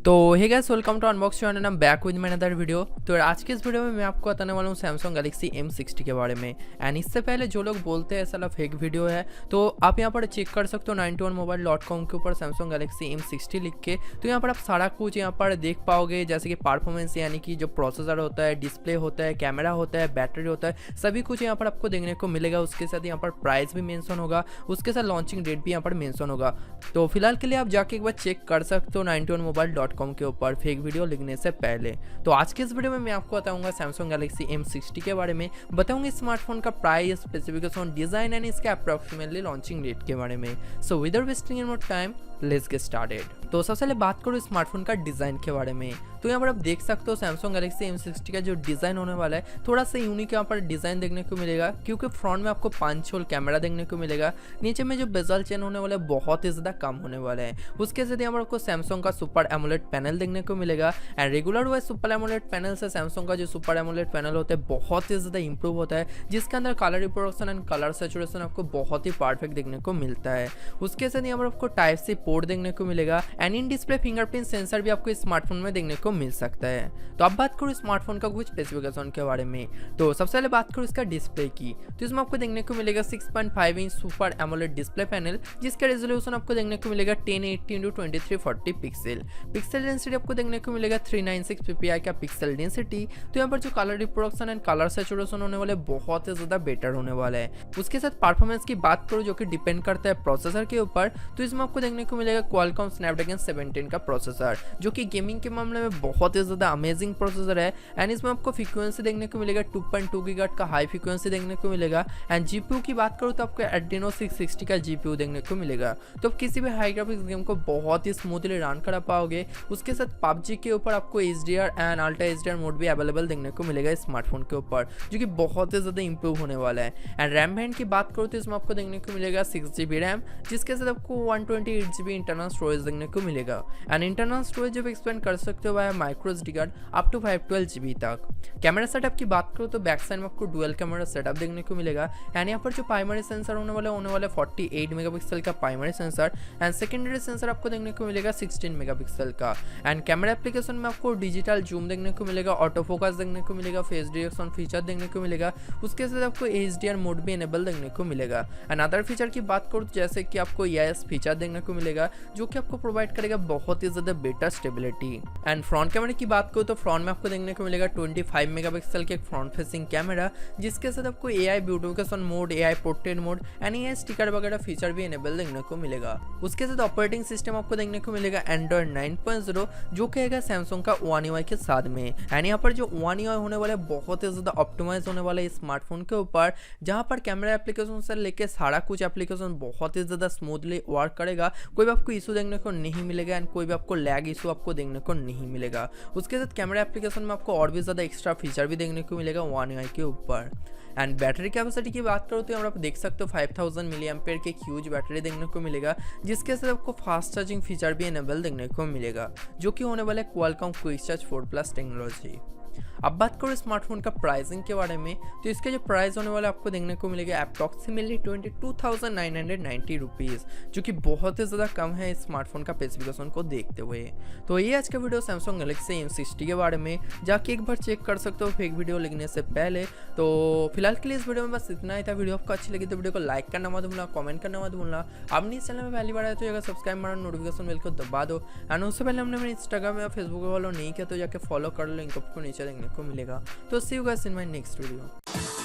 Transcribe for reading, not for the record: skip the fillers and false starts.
तो hey guys, welcome to unbox channel. I am back with my another video. तो आज के इस वीडियो में मैं आपको बताने वाला हूँ सैमसंग गैलेक्सी M60 के बारे में। एंड इससे पहले जो लोग बोलते हैं साला फेक वीडियो है, तो आप यहाँ पर चेक कर सकते हो 91mobile.com के ऊपर सैमसंग गैलेक्सी M60 लिख के। तो यहाँ पर आप सारा कुछ यहाँ पर देख पाओगे, जैसे कि परफॉर्मेंस यानी कि जो प्रोसेसर होता है, डिस्प्ले होता है, कैमरा होता है, बैटरी होता है, सभी कुछ यहाँ पर आपको देखने को मिलेगा। उसके साथ यहाँ पर प्राइस भी मेंशन होगा, उसके साथ लॉन्चिंग डेट भी यहाँ पर मेंशन होगा। तो फिलहाल के लिए आप जाके एक बार चेक कर सकते हो 91mobile.com के ऊपर फेक वीडियो लिखने से पहले। तो आज के इस वीडियो में मैं आपको बताऊंगा सैमसंग गैलेक्सी M60 के बारे में, बताऊंगा स्मार्टफोन का प्राइस, स्पेसिफिकेशन, डिजाइन एंड इसके अप्रॉक्सिमेटली लॉन्चिंग डेट के बारे में। So without wasting any more time, let's get started. तो सबसे पहले बात करो स्मार्टफोन का डिजाइन के बारे में। तो यहाँ पर आप देख सकते हो सैमसंग गैलेक्सी M60 का जो डिजाइन होने वाला है थोड़ा सा यूनिक यहाँ पर डिजाइन देखने को मिलेगा, क्योंकि फ्रंट में आपको 5 होल कैमरा देखने को मिलेगा। नीचे में जो बेजल चेन होने वाला है बहुत ही ज्यादा कम होने वाला है। उसके साथ यहाँ पर आपको सैमसंग का सुपर एमोलेड पैनल देखने को मिलेगा। And regular wise super AMOLED panel से सैमसंग का जो सुपर एमोलेड पैनल होता है बहुत ही ज्यादा इंप्रूव होता है, जिसके अंदर colour reproduction and colour saturation आपको बहुत ही परफेक्ट देखने को मिलता है। उसके साथ यहाँ पर आपको टाइप सी पोर्ट देखने को मिलेगा। And in display fingerprint sensor भी आपको स्मार्टफोन में देखने को मिल सकता है। तो अब बात करूँ स्मार्टफोन का कुछ स्पेसिफिकेशन के बारे में। तो सबसे पहले बात करूँ इसका डिस्प्ले की। तो इसमें आपको देखने को मिलेगा 6.5 inch super AMOLED display panel, जिसका रेजोल्यूशन आपको देखने को मिलेगा 1080x2340 पिक्सल। पिक्सल डेंसिटी आपको देखने को मिलेगा 396 ppi का पिक्सल डेंसिटी। तो यहाँ पर जो colour reproduction and colour saturation होने वाले बहुत ही ज्यादा बेटर होने वाला है। उसके साथ परफॉर्मेंस की बात करूँ जो कि डिपेंड करता है प्रोसेसर के ऊपर, तो इसमें आपको देखने को मिलेगा क्वालकॉम स्नैपड्रैगन 17 का प्रोसेसर, जो कि गेमिंग के मामले में बहुत ही ज्यादा अमेजिंग प्रोसेसर है। एंड इसमें आपको फ्रीक्वेंसी देखने को मिलेगा 2.2 गीगाहर्ट्ज का हाई फ्रीक्वेंसी देखने को मिलेगा। एंड जीपीयू की बात करूँ तो आपको एड्रेनो 660 का जीपीयू देखने को मिलेगा। तो आप किसी भी हाई ग्राफिक्स गेम को बहुत ही स्मूथली रन करा पाओगे। उसके साथ पबजी के ऊपर आपको HDR and ultra HDR mode भी अवेलेबल देखने को मिलेगा स्मार्टफोन के ऊपर, जो कि बहुत ही ज्यादा इंप्रूव होने वाला है। एंड रैम बैंड की बात करूँ तो इसमें आपको देखने को मिलेगा 6GB रैम, जिसके साथ आपको 128GB इंटरनल स्टोरेज देखने को मिलेगा। एंड इंटरनल स्टोरेज जब एक्सपेंड कर सकते हो वह micro SD card up to 512GB तक। कैमरा सेटअप की बात करूँ तो बैक साइड में आपको डुअल कैमरा सेटअप देखने को मिलेगा। एंड यहाँ पर जो प्राइमरी सेंसर होने वाला 48 मेगापिक्सल का primary sensor. And secondary sensor आपको देखने को मिलेगा 16 मेगापिक्सल का। एंड कैमरा एप्लीकेशन में आपको डिजिटल जूम देखने को मिलेगा, ऑटो फोकस देखने को मिलेगा, फेस डिटेक्शन फीचर देखने को मिलेगा। उसके साथ आपको HDR मोड भी एनेबल देखने को मिलेगा। एंड अदर फीचर की बात करूँ जैसे कि आपको EIS फीचर देखने को मिलेगा, जो कि आपको प्रोवाइड करेगा बहुत ही ज्यादा better stability. And front camera की बात करूँ तो फ्रंट में आपको देखने को मिलेगा 25 मेगापिक्सल के फ्रंट फेसिंग कैमरा, जिसके साथ आपको AI beautification mode, AI portrait mode and AI sticker वगैरह फीचर भी एनेबल देखने को मिलेगा। उसके साथ ऑपरेटिंग सिस्टम आपको देखने को मिलेगा एंड्रॉइड 9.0, जो कहेगा सैमसंग का One UI के साथ में। एंड यहाँ पर जो One UI होने वाला है बहुत ही ज्यादा ऑप्टिमाइज होने वाला है स्मार्टफोन के ऊपर, जहाँ पर कैमरा एप्लीकेशन से लेके सारा कुछ एप्लीकेशन बहुत ही ज्यादा स्मूथली वर्क करेगा। कोई भी आपको इशू देखने को नहीं मिलेगा एंड कोई भी आपको लैग इशू आपको देखने को नहीं मिलेगा। उसके साथ कैमरा एप्लीकेशन में आपको और भी ज्यादा एक्स्ट्रा फीचर भी देखने को मिलेगा One UI के ऊपर। एंड बैटरी कैपेसिटी की बात करो तो यहाँ पर आप देख सकते हो 5000 mAh की ह्यूज बैटरी देखने को मिलेगा, जिसके साथ आपको फास्ट चार्जिंग फीचर भी एनेबल देखने को मिलेगा, जो कि होने वाला है क्वालकॉम क्विक चार्ज 4+ टेक्नोलॉजी। अब बात करो स्मार्टफोन का प्राइसिंग के बारे में, तो इसका जो प्राइस होने वाला आपको देखने को मिलेगा अप्रॉक्सीमेटली 22,990 रुपीज़, जो कि बहुत ही ज़्यादा कम है स्मार्टफोन का स्पेसिफिकेशन को देखते हुए। तो ये आज का वीडियो सैमसंग गैलेक्सी M60 के बारे में, जाके एक बार चेक कर सकते हो फेक वीडियो लिखने से पहले। तो फिलहाल के लिए इस वीडियो में बस इतना ही था। वीडियो आपको अच्छी लगी तो वीडियो को लाइक करना मत भूलना, कमेंट करना मत भूलना। अब इस चैनल में पहली बार आए तो जाकर सब्सक्राइब मारो, नोटिफिकेशन बेल को दबा दो। एंड उससे पहले हमने मेरे इंस्टाग्राम या फेसबुक फॉलो नहीं किया तो जाके फॉलो कर लो, लिंक आपको नीचे देखने को मिलेगा। तो see you guys in my next video.